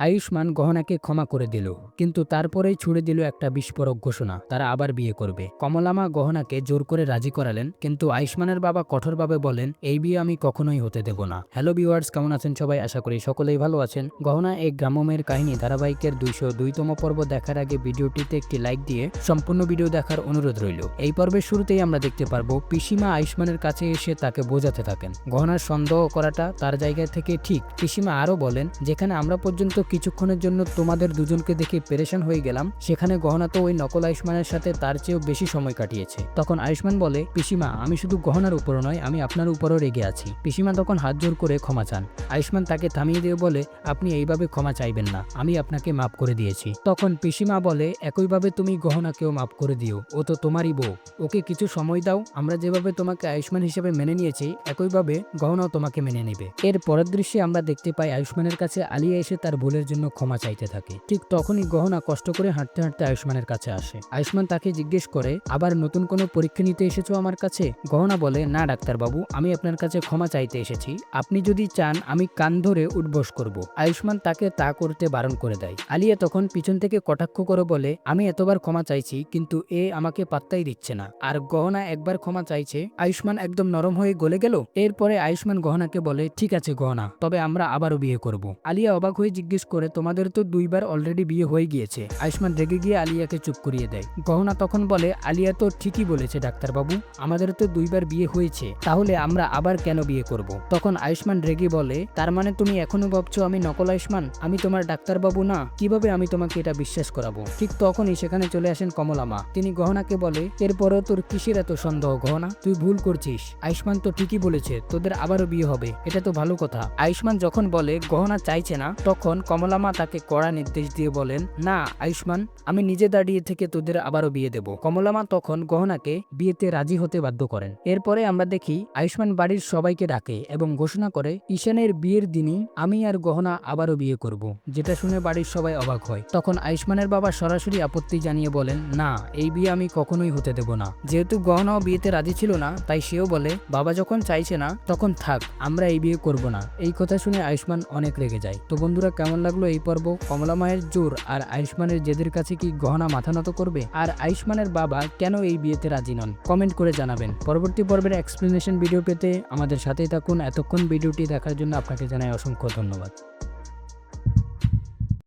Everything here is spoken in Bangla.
আয়ুষ্মান গহনাকে ক্ষমা করে দিল, কিন্তু তারপরেই ছুড়ে দিল একটা বিস্ফোরক ঘোষণা, তারা আবার বিয়ে করবে। কমলামা গহনাকে জোর করে রাজি করালেন, কিন্তু আয়ুষ্মানের বাবা কঠোরভাবে বলেন এই বিয়ে আমি কখনোই হতে দেব না। হ্যালো ভিউয়ার্স, কেমন আছেন সবাই? আশা করি সকলেই ভালো আছেন। গহনা এক গ্রাম্যমের কাহিনী ধারাবাহিকের 202তম পর্ব দেখার আগে ভিডিওটিতে একটি লাইক দিয়ে সম্পূর্ণ ভিডিও দেখার অনুরোধ রইল। এই পর্বের শুরুতেই আমরা দেখতে পারবো পিসিমা আয়ুষ্মানের কাছে এসে তাকে বোঝাতে থাকেন গহনার সন্দেহ করাটা তার জায়গা থেকে ঠিক। পিসিমা আরো বলেন, যেখানে আমরা পর্যন্ত কিছুক্ষণের জন্য তোমাদের দুজনকে দেখে পেরেশান হয়ে গেলাম, সেখানে গহনা তো ওই নকল আয়ুষ্মানের সাথে তার চেয়েও বেশি সময় কাটিয়েছে। তখন আয়ুষ্মান বলে, পিসিমা আমি শুধু গহনার উপর নয়, আমি আপনার উপরও রেগে আছি। পিসিমা তখন হাত জোর করে ক্ষমা চান। আয়ুষ্মান তাকে থামিয়ে দিয়ে বলে, আপনি এইভাবে ক্ষমা চাইবেন না, আমি আপনাকে মাফ করে দিয়েছি। তখন পিসিমা বলে, একইভাবে তুমি গহনাকেও মাফ করে দিও, ও তো তোমারই বউ, ওকে কিছু সময় দাও। আমরা যেভাবে তোমাকে আয়ুষ্মান হিসেবে মেনে নিয়েছি, একইভাবে গহনাও তোমাকে মেনে নেবে। এর পরের দৃশ্যে আমরা দেখতে পাই আয়ুষ্মানের কাছে আলিয়া এসে তার ভুলের জন্য ক্ষমা চাইতে থাকে। ঠিক তখনই গহনা কষ্ট করে হাঁটতে হাঁটতে আয়ুষ্মানের কাছে আসে। আয়ুষ্মান তাকে জিজ্ঞেস করে, আবার নতুন কোনো পরীক্ষা নিতে এসেছো আমার কাছে? গহনা বলে, না ডাক্তারবাবু, আমি আপনার কাছে ক্ষমা চাইতে এসেছি। আপনি যদি চান আমি কান ধরে উঠবস করব। আয়ুষ্মান তাকে তা করতে বারণ করে দেয়। আলিয়া তখন পিছন থেকে কটাক্ষ করে বলে, আমি এতবার ক্ষমা চাইছি, কিন্তু এ আমাকে পাত্তাই দিচ্ছে না। আর গহনা একবার ক্ষমা চাইছে, আয়ুষ্মান একদম নরম হয়ে গলে গেল। এরপরে আয়ুষ্মান গহনাকে বলে, ঠিক আছে গহনা, তবে আমরা আবারও বিয়ে করব। আলিয়া অবাক হয়ে জিজ্ঞেস করে, তোমাদের তো দুইবার অলরেডি বিয়ে হয়ে গিয়েছে। আয়ুষ্মান রেগে গিয়ে আলিয়াকে চুপ করিয়ে দেয়। গহনা তখন বলে, আলিয়া তো ঠিকই বলেছে ডাক্তারবাবু, আমাদের তো দুইবার বিয়ে হয়েছে, তাহলে আমরা আবার কেন বিয়ে করব? তখন আয়ুষ্মান রেগে বলে, তার মানে তুমি এখনো ভাবছো আমি নকল আয়ুষ্মান, আমি তোমার ডাক্তারবাবু না? কিভাবে আমি তোমাকে এটা বিশ্বাস করাবো? ঠিক তখনই সেখানে চলে আসেন কমলামা। তিনি গহনাকে বলে, এরপরও তোর কিসের এত সন্দেহ গহনা? তুই ভুল করছিস, আয়ুষ্মান তো ঠিকই বলেছে তোদের আবারও বিয়ে হবে, এটা তো ভালো কথা। আয়ুষ্মান যখন বলে গহনা চাইছে না, তখন কমলামা তাকে কড়া নির্দেশ দিয়ে বলেন, না আয়ুষ্মান, আমি নিজে দাঁড়িয়ে থেকে তোদের আবারও বিয়ে দেব। কমলামা তখন গহনাকে বিয়েতে রাজি হতে বাধ্য করেন। এরপরে আমরা দেখি আয়ুষ্মান বাড়ির সবাইকে ডাকে এবং ঘোষণা করে, ঈশানের বিয়ের দিনই আমি আর গহনা আবারও বিয়ে করব। যেটা শুনে বাড়ির সবাই অবাক হয়। তখন আয়ুষ্মানের বাবা সরাসরি আপত্তি জানিয়ে বলেন, না, এই বিয়ে আমি কখনোই হতে দেব না। যেহেতু গহনাও বিয়েতে রাজি ছিল না, তাই সেও বলে, বাবা যখন চাইছে না তখন থাক, আমরা এই বিয়ে করব না। এই কথা শুনে আয়ুষ্মান অনেক রেগে যায়। তো বন্ধুরা, কেমন লাগলো এই পর্ব? কমলা মায়ের জোর আর আয়ুষ্মানের জেদের কাছে কি গহনা মাথা নত করবে? আর আয়ুষ্মানের বাবা কেন এই বিয়েতে রাজি নন? কমেন্ট করে জানাবেন। পরবর্তী পর্বের এক্সপ্লেনেশন ভিডিও পেতে আমাদের সাথেই থাকুন। এতক্ষণ ভিডিওটি দেখার জন্য আপনাকে জানাই অসংখ্য ধন্যবাদ।